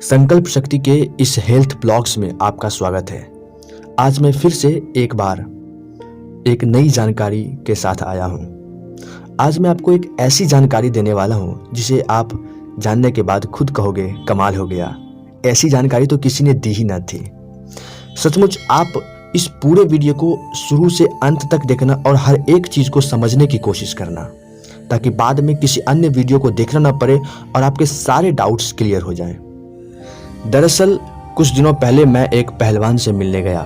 संकल्प शक्ति के इस हेल्थ ब्लॉग्स में आपका स्वागत है। आज मैं फिर से एक बार एक नई जानकारी के साथ आया हूँ। आज मैं आपको एक ऐसी जानकारी देने वाला हूँ जिसे आप जानने के बाद खुद कहोगे कमाल हो गया, ऐसी जानकारी तो किसी ने दी ही ना थी। सचमुच आप इस पूरे वीडियो को शुरू से अंत तक देखना और हर एक चीज़ को समझने की कोशिश करना, ताकि बाद में किसी अन्य वीडियो को देखना ना पड़े और आपके सारे डाउट्स क्लियर हो जाएं। दरअसल कुछ दिनों पहले मैं एक पहलवान से मिलने गया।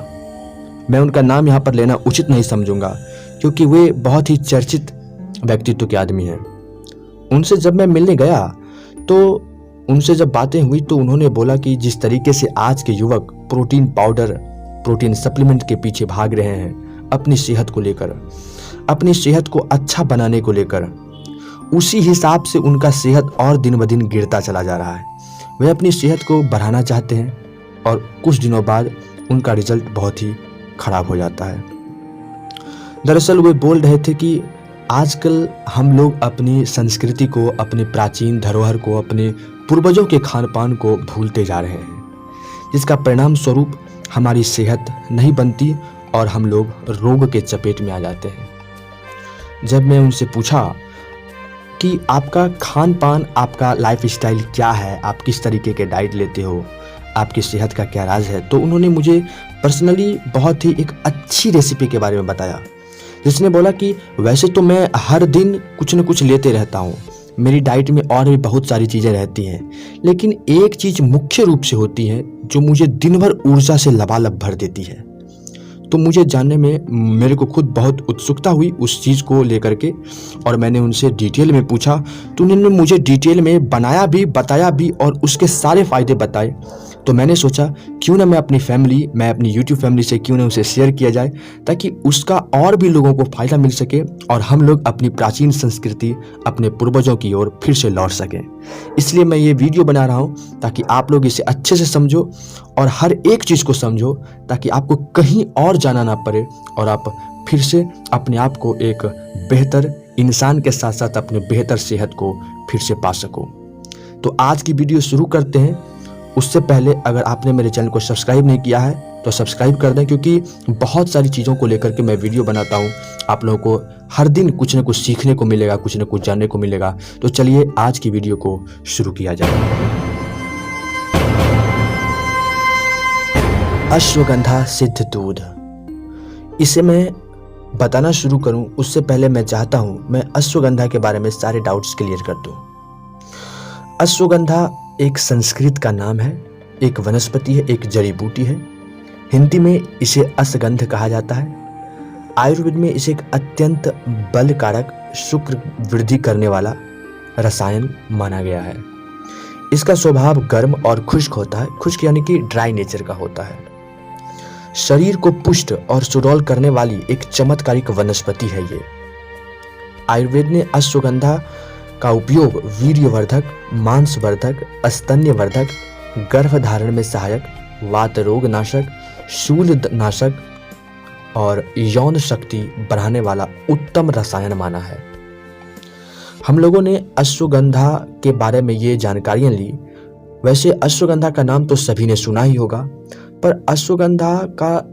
मैं उनका नाम यहाँ पर लेना उचित नहीं समझूंगा क्योंकि वे बहुत ही चर्चित व्यक्तित्व के आदमी हैं। उनसे जब मैं मिलने गया तो उनसे जब बातें हुई तो उन्होंने बोला कि जिस तरीके से आज के युवक प्रोटीन पाउडर, प्रोटीन सप्लीमेंट के पीछे भाग रहे हैं अपनी सेहत को लेकर, अपनी सेहत को अच्छा बनाने को लेकर, उसी हिसाब से उनका सेहत और दिन ब दिन गिरता चला जा रहा है। वे अपनी सेहत को बढ़ाना चाहते हैं और कुछ दिनों बाद उनका रिजल्ट बहुत ही खराब हो जाता है। दरअसल वे बोल रहे थे कि आजकल हम लोग अपनी संस्कृति को, अपनी प्राचीन धरोहर को, अपने पूर्वजों के खान पान को भूलते जा रहे हैं, जिसका परिणाम स्वरूप हमारी सेहत नहीं बनती और हम लोग रोग के चपेट में आ जाते हैं। जब मैं उनसे पूछा कि आपका खान पान, आपका लाइफ स्टाइल क्या है, आप किस तरीके के डाइट लेते हो, आपकी सेहत का क्या राज है, तो उन्होंने मुझे पर्सनली बहुत ही एक अच्छी रेसिपी के बारे में बताया, जिसने बोला कि वैसे तो मैं हर दिन कुछ न कुछ लेते रहता हूँ, मेरी डाइट में और भी बहुत सारी चीज़ें रहती हैं, लेकिन एक चीज़ मुख्य रूप से होती है जो मुझे दिन भर ऊर्जा से लबालब भर देती है। तो मुझे जानने में मेरे को खुद बहुत उत्सुकता हुई उस चीज़ को लेकर के, और मैंने उनसे डिटेल में पूछा तो उन्होंने मुझे डिटेल में बनाया भी, बताया भी और उसके सारे फ़ायदे बताए। तो मैंने सोचा क्यों ना मैं अपनी यूट्यूब फैमिली से क्यों ना उसे शेयर किया जाए, ताकि उसका और भी लोगों को फ़ायदा मिल सके और हम लोग अपनी प्राचीन संस्कृति, अपने पूर्वजों की ओर फिर से लौट सकें। इसलिए मैं ये वीडियो बना रहा हूँ ताकि आप लोग इसे अच्छे से समझो और हर एक चीज़ को समझो, ताकि आपको कहीं और जाना ना पड़े और आप फिर से अपने आप को एक बेहतर इंसान के साथ साथ अपने बेहतर सेहत को फिर से पा सको। तो आज की वीडियो शुरू करते हैं। उससे पहले अगर आपने मेरे चैनल को सब्सक्राइब नहीं किया है तो सब्सक्राइब कर दें, क्योंकि बहुत सारी चीज़ों को लेकर के मैं वीडियो बनाता हूँ। आप लोगों को हर दिन कुछ न कुछ सीखने को मिलेगा, कुछ न कुछ जानने को मिलेगा। तो चलिए आज की वीडियो को शुरू किया जाए। अश्वगंधा सिद्ध दूध, इसे मैं बताना शुरू करूं उससे पहले मैं चाहता हूं मैं अश्वगंधा के बारे में सारे डाउट्स क्लियर कर दूं। अश्वगंधा एक संस्कृत का नाम है, एक वनस्पति है, एक जड़ी बूटी है। हिंदी में इसे अश्वगंध कहा जाता है। आयुर्वेद में इसे एक अत्यंत बल कारक, शुक्र वृद्धि करने वाला रसायन माना गया है। इसका स्वभाव गर्म और खुश्क होता है, खुश्क यानी कि ड्राई नेचर का होता है। शरीर को पुष्ट और सुडौल करने वाली एक चमत्कारिक वनस्पति है ये। आयुर्वेद ने अश्वगंधा का उपयोग वीर्यवर्धक, मांसवर्धक, स्तन्यवर्धक, गर्भधारण में सहायक, वात रोग नाशक, शूल नाशक और यौन शक्ति बढ़ाने वाला उत्तम रसायन माना है। हम लोगों ने अश्वगंधा के बारे में ये जानकारियां ली। वैसे अश्वगंधा का नाम तो सभी ने सुना ही होगा, पर अश्वगंधा का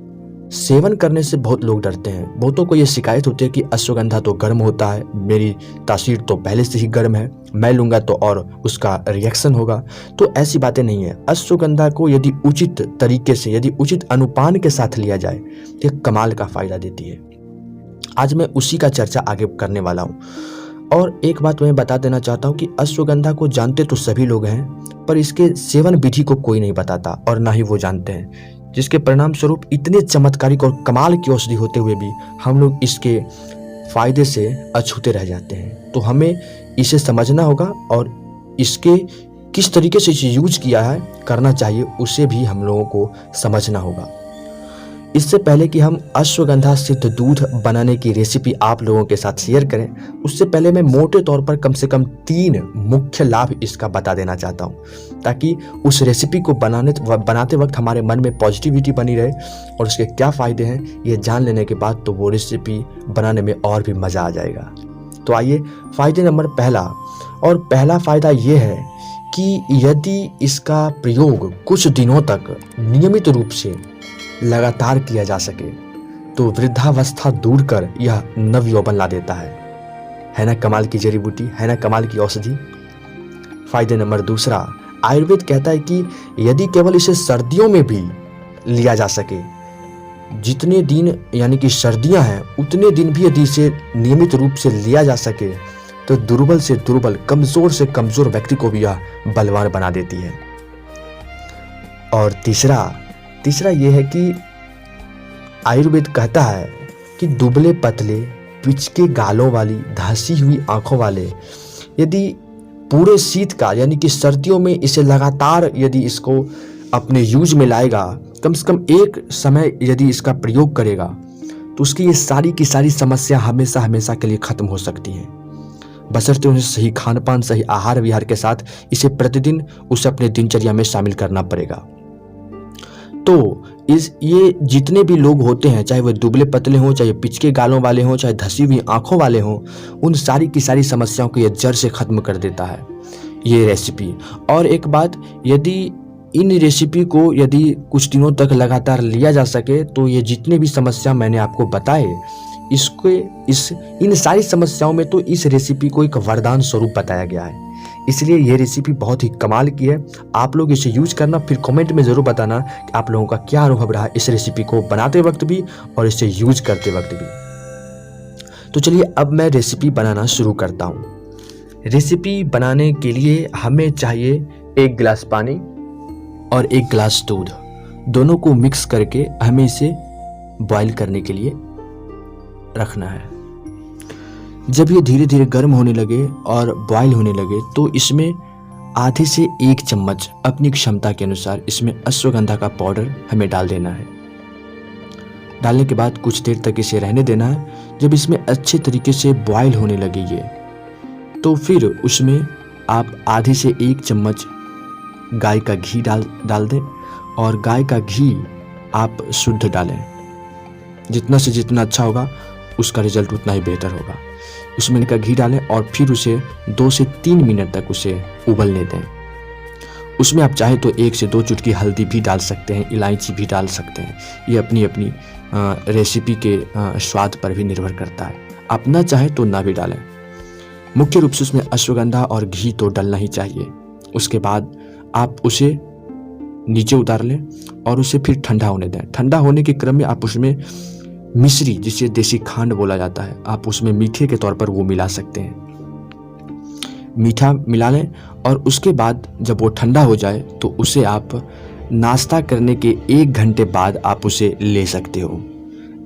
सेवन करने से बहुत लोग डरते हैं। बहुतों को ये शिकायत होती है कि अश्वगंधा तो गर्म होता है, मेरी तासीर तो पहले से ही गर्म है, मैं लूँगा तो और उसका रिएक्शन होगा। तो ऐसी बातें नहीं है। अश्वगंधा को यदि उचित तरीके से, यदि उचित अनुपान के साथ लिया जाए तो कमाल का फ़ायदा देती है। आज मैं उसी का चर्चा आगे करने वाला हूँ। और एक बात मैं बता देना चाहता हूँ कि अश्वगंधा को जानते तो सभी लोग हैं, पर इसके सेवन विधि को कोई नहीं बताता और ना ही वो जानते हैं, जिसके परिणाम स्वरूप इतने चमत्कारिक और कमाल की औषधि होते हुए भी हम लोग इसके फायदे से अछूते रह जाते हैं। तो हमें इसे समझना होगा और इसके किस तरीके से इसे यूज किया है, करना चाहिए, उसे भी हम लोगों को समझना होगा। इससे पहले कि हम अश्वगंधा सिद्ध दूध बनाने की रेसिपी आप लोगों के साथ शेयर करें, उससे पहले मैं मोटे तौर पर कम से कम 3 मुख्य लाभ इसका बता देना चाहता हूं, ताकि उस रेसिपी को बनाते वक्त हमारे मन में पॉजिटिविटी बनी रहे और उसके क्या फ़ायदे हैं ये जान लेने के बाद तो वो रेसिपी बनाने में और भी मज़ा आ जाएगा। तो आइए, फ़ायदे नंबर पहला फ़ायदा ये है कि यदि इसका प्रयोग कुछ दिनों तक नियमित रूप से लगातार किया जा सके तो वृद्धावस्था दूर कर यह नवयौवन ला देता है ना कमाल की जड़ी बूटी, है ना कमाल की औषधि। फायदे नंबर दूसरा, आयुर्वेद कहता है कि यदि केवल इसे सर्दियों में भी लिया जा सके, जितने दिन यानी कि सर्दियां हैं उतने दिन भी यदि इसे नियमित रूप से लिया जा सके तो दुर्बल से दुर्बल, कमजोर से कमजोर व्यक्ति को भी यह बलवान बना देती है। और तीसरा यह है कि आयुर्वेद कहता है कि दुबले पतले, पिचके गालों वाली, धसी हुई आंखों वाले यदि पूरे शीतकाल यानी कि सर्दियों में इसे लगातार यदि इसको अपने यूज में लाएगा, कम से कम एक समय यदि इसका प्रयोग करेगा तो उसकी ये सारी की सारी समस्या हमेशा हमेशा के लिए खत्म हो सकती है, बशर्ते उन्हें सही खान पान, सही आहार विहार के साथ इसे प्रतिदिन उसे अपने दिनचर्या में शामिल करना पड़ेगा। तो ये जितने भी लोग होते हैं, चाहे वो दुबले पतले हों, चाहे पिचके गालों वाले हों, चाहे धसी हुई आंखों वाले हों, उन सारी की सारी समस्याओं को ये जड़ से खत्म कर देता है ये रेसिपी। और एक बात, यदि इन रेसिपी को यदि कुछ दिनों तक लगातार लिया जा सके तो ये जितने भी समस्या मैंने आपको बताए, इन सारी समस्याओं में तो इस रेसिपी को एक वरदान स्वरूप बताया गया है। इसलिए ये रेसिपी बहुत ही कमाल की है। आप लोग इसे यूज करना, फिर कमेंट में ज़रूर बताना कि आप लोगों का क्या अनुभव रहा इस रेसिपी को बनाते वक्त भी और इसे यूज करते वक्त भी। तो चलिए अब मैं रेसिपी बनाना शुरू करता हूँ। रेसिपी बनाने के लिए हमें चाहिए 1 गिलास पानी और 1 गिलास दूध, दोनों को मिक्स करके हमें इसे बॉईल करने के लिए रखना है। जब ये धीरे धीरे गर्म होने लगे और बॉईल होने लगे तो इसमें आधे से 1 चम्मच अपनी क्षमता के अनुसार इसमें अश्वगंधा का पाउडर हमें डाल देना है। डालने के बाद कुछ देर तक इसे रहने देना है। जब इसमें अच्छे तरीके से बॉईल होने लगे ये, तो फिर उसमें आप आधे से 1 चम्मच गाय का घी डाल दें और गाय का घी आप शुद्ध डालें। जितना से जितना अच्छा होगा उसका रिजल्ट उतना ही बेहतर होगा। उसमें का घी डालें और फिर उसे 2 से 3 मिनट तक उसे उबलने दें। उसमें आप चाहे तो 1 से 2 चुटकी हल्दी भी डाल सकते हैं, इलायची भी डाल सकते हैं। ये अपनी अपनी रेसिपी के स्वाद पर भी निर्भर करता है। आप ना चाहे तो ना भी डालें। मुख्य रूप से उसमें अश्वगंधा और घी तो डलना ही चाहिए। उसके बाद आप उसे नीचे उतार लें और उसे फिर ठंडा होने दें। ठंडा होने के क्रम में आप उसमें मिश्री, जिसे देसी खांड बोला जाता है, आप उसमें मीठे के तौर पर वो मिला सकते हैं। मीठा मिला लें और उसके बाद जब वो ठंडा हो जाए तो उसे आप नाश्ता करने के 1 घंटे बाद आप उसे ले सकते हो,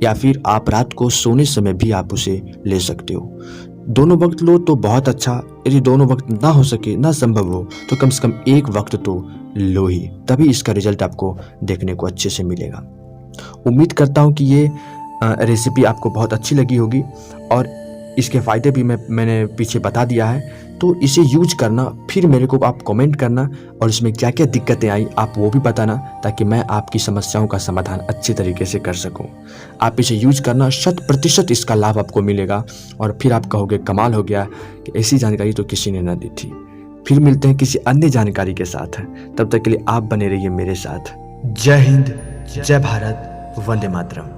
या फिर आप रात को सोने समय भी आप उसे ले सकते हो। दोनों वक्त लो तो बहुत अच्छा। यदि दोनों वक्त ना हो सके, ना संभव हो, तो कम से कम 1 वक्त तो लो ही, तभी इसका रिजल्ट आपको देखने को अच्छे से मिलेगा। उम्मीद करता हूँ कि ये रेसिपी आपको बहुत अच्छी लगी होगी और इसके फ़ायदे भी मैंने पीछे बता दिया है। तो इसे यूज करना, फिर मेरे को आप कमेंट करना और इसमें क्या क्या दिक्कतें आई आप वो भी बताना, ताकि मैं आपकी समस्याओं का समाधान अच्छे तरीके से कर सकूं। आप इसे यूज करना, 100% इसका लाभ आपको मिलेगा और फिर आप कहोगे कमाल हो गया कि ऐसी जानकारी तो किसी ने ना दी थी। फिर मिलते हैं किसी अन्य जानकारी के साथ। तब तक के लिए आप बने रहिए मेरे साथ। जय हिंद, जय भारत, वंदे मातरम।